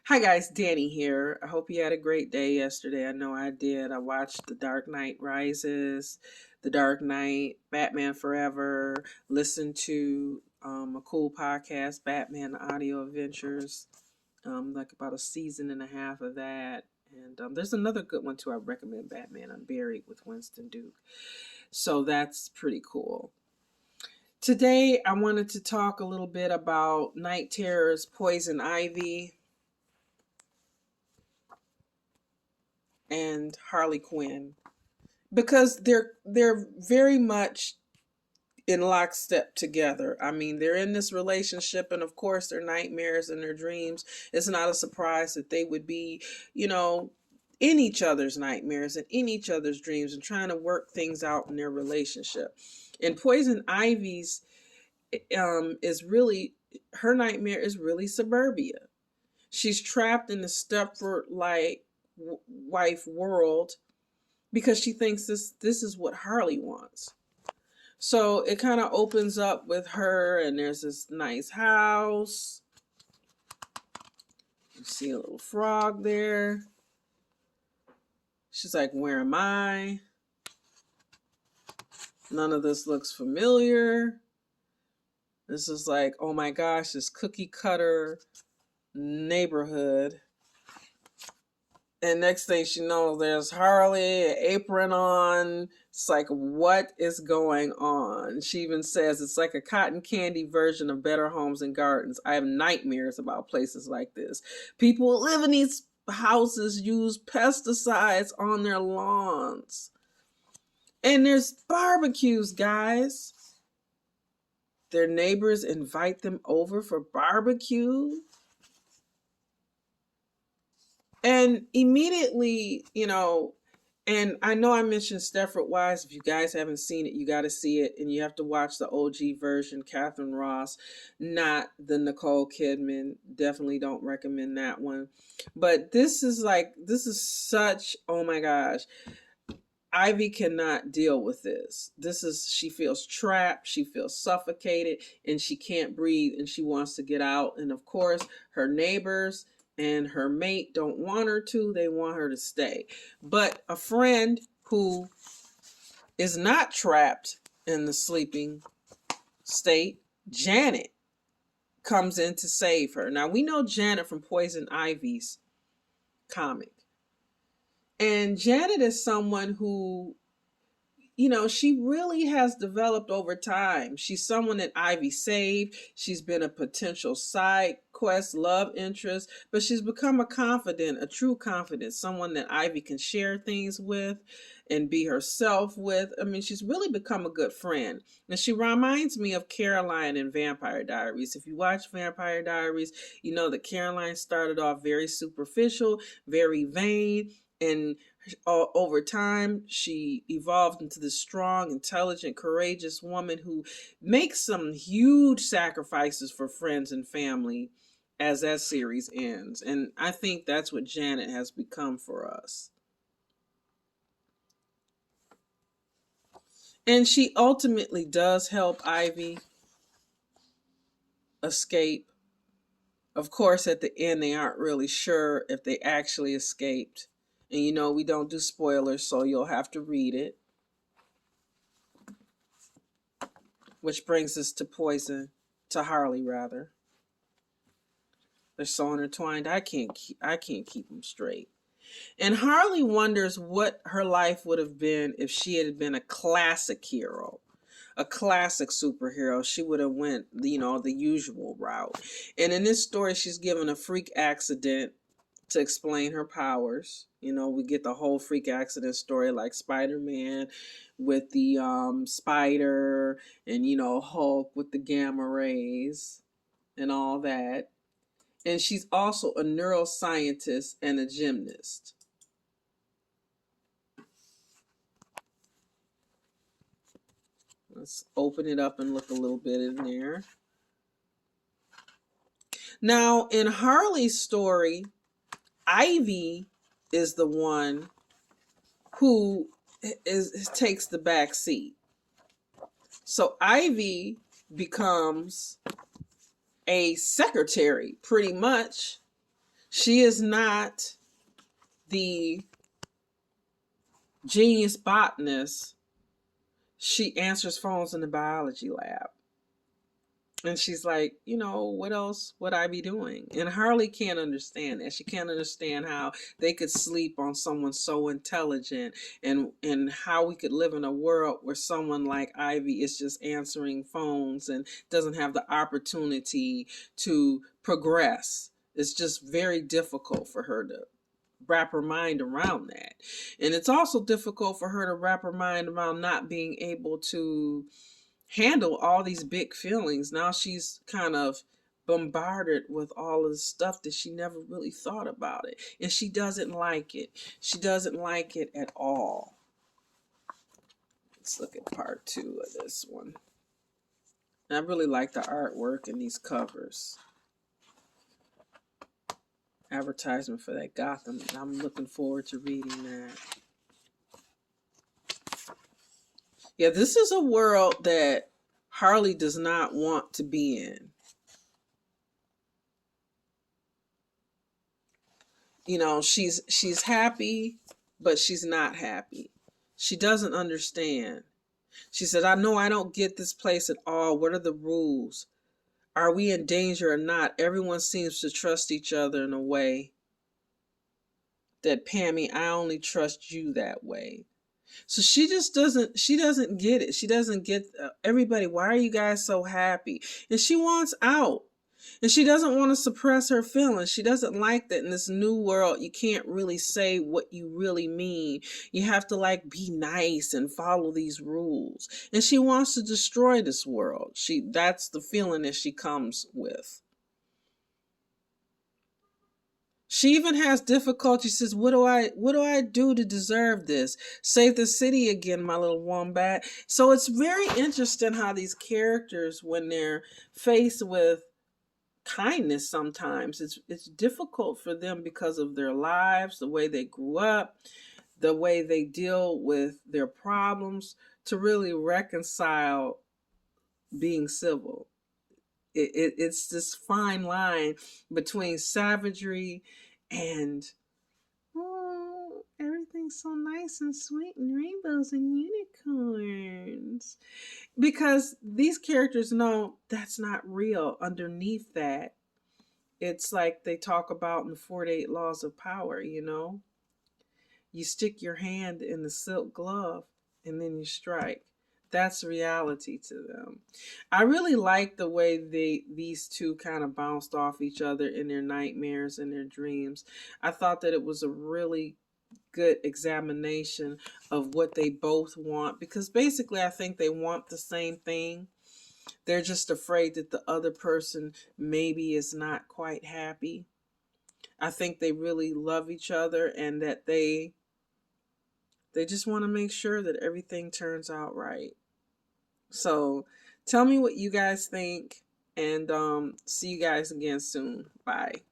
Hi guys, Danny here. I hope you had a great day yesterday. I know I did. I watched The Dark Knight Rises, The Dark Knight, Batman Forever, listened to a cool podcast, Batman Audio Adventures, like about a season and a half of that. And there's another good one too. I recommend Batman Unburied with Winston Duke. So that's pretty cool. Today I wanted to talk a little bit about Night Terror's Poison Ivy and Harley Quinn because they're very much in lockstep together. I mean, they're in this relationship, and of course, their nightmares and their dreams. It's not a surprise that they would be, you know, in each other's nightmares and in each other's dreams and trying to work things out in their relationship. And Poison Ivy's is really her nightmare is really suburbia. She's trapped in the Stepford like wife world because she thinks this is what Harley wants. So it kind of opens up with her, and there's this nice house. You see a little frog there. She's like, "Where am I? None of this looks familiar." This is like, oh my gosh, this cookie cutter neighborhood. And next thing she knows, there's Harley, an apron on. It's like, what is going on? She even says it's like a cotton candy version of Better Homes and Gardens. I have nightmares about places like this. People who live in these houses use pesticides on their lawns. And there's barbecues, guys. Their neighbors invite them over for barbecue. And immediately, and I know I mentioned Stepford Wives. If you guys haven't seen it, you got to see it. And you have to watch the OG version, Catherine Ross, not the Nicole Kidman. Definitely don't recommend that one. But this is such, oh my gosh. Ivy cannot deal with this. She feels trapped, she feels suffocated, and she can't breathe, and she wants to get out. And of course, her neighbors and her mate don't want her to, they want her to stay. But a friend who is not trapped in the sleeping state, Janet, comes in to save her. Now, we know Janet from Poison Ivy's comic. And Janet is someone who, she really has developed over time. She's someone that Ivy saved. She's been a potential side quest, love interest, but she's become a true confidant, someone that Ivy can share things with and be herself with. I mean, she's really become a good friend. And she reminds me of Caroline in Vampire Diaries. If you watch Vampire Diaries, you know that Caroline started off very superficial, very vain, and over time she evolved into this strong, intelligent, courageous woman who makes some huge sacrifices for friends and family as that series ends. And I think that's what Janet has become for us. And she ultimately does help Ivy escape. Of course, at the end, they aren't really sure if they actually escaped. And we don't do spoilers, so you'll have to read it. Which brings us to Harley rather. They're so intertwined, I can't keep them straight. And Harley wonders what her life would have been if she had been a classic hero, a classic superhero. She would have went, the usual route. And in this story, she's given a freak accident to explain her powers. We get the whole freak accident story like Spider-Man with the spider and, Hulk with the gamma rays and all that. And she's also a neuroscientist and a gymnast. Let's open it up and look a little bit in there. Now, in Harley's story, Ivy is the one who takes the back seat. So Ivy becomes a secretary, pretty much. She is not the genius botanist. She answers phones in the biology lab. And she's like, what else would I be doing? And Harley can't understand that. She can't understand how they could sleep on someone so intelligent, and how we could live in a world where someone like Ivy is just answering phones and doesn't have the opportunity to progress. It's just very difficult for her to wrap her mind around that. And it's also difficult for her to wrap her mind around not being able to handle all these big feelings. Now she's kind of bombarded with all of the stuff that she never really thought about it. And she doesn't like it. She doesn't like it at all. Let's look at part 2 of this one. And I really like the artwork in these covers. Advertisement for that Gotham. I'm looking forward to reading that. Yeah, this is a world that Harley does not want to be in. She's happy, but she's not happy. She doesn't understand. She said, I know I don't get this place at all. What are the rules? Are we in danger or not? Everyone seems to trust each other in a way that, Pammy, I only trust you that way. So she doesn't get it. She doesn't get everybody. Why are you guys so happy? And she wants out. And she doesn't want to suppress her feelings. She doesn't like that in this new world, you can't really say what you really mean. You have to be nice and follow these rules. And she wants to destroy this world. That's the feeling that she comes with. She even has difficulty. She says, what do I do to deserve this? Save the city again, my little wombat. So it's very interesting how these characters, when they're faced with kindness, sometimes it's difficult for them because of their lives, the way they grew up, the way they deal with their problems, to really reconcile being civil. It's this fine line between savagery and, oh, everything's so nice and sweet and rainbows and unicorns. Because these characters know that's not real. Underneath that, it's like they talk about in the 48 Laws of Power, You stick your hand in the silk glove and then you strike. That's reality to them. I really like the way these two kind of bounced off each other in their nightmares and their dreams. I thought that it was a really good examination of what they both want, because basically I think they want the same thing. They're just afraid that the other person maybe is not quite happy. I think they really love each other, and that they just want to make sure that everything turns out right. So tell me what you guys think, and see you guys again soon. Bye.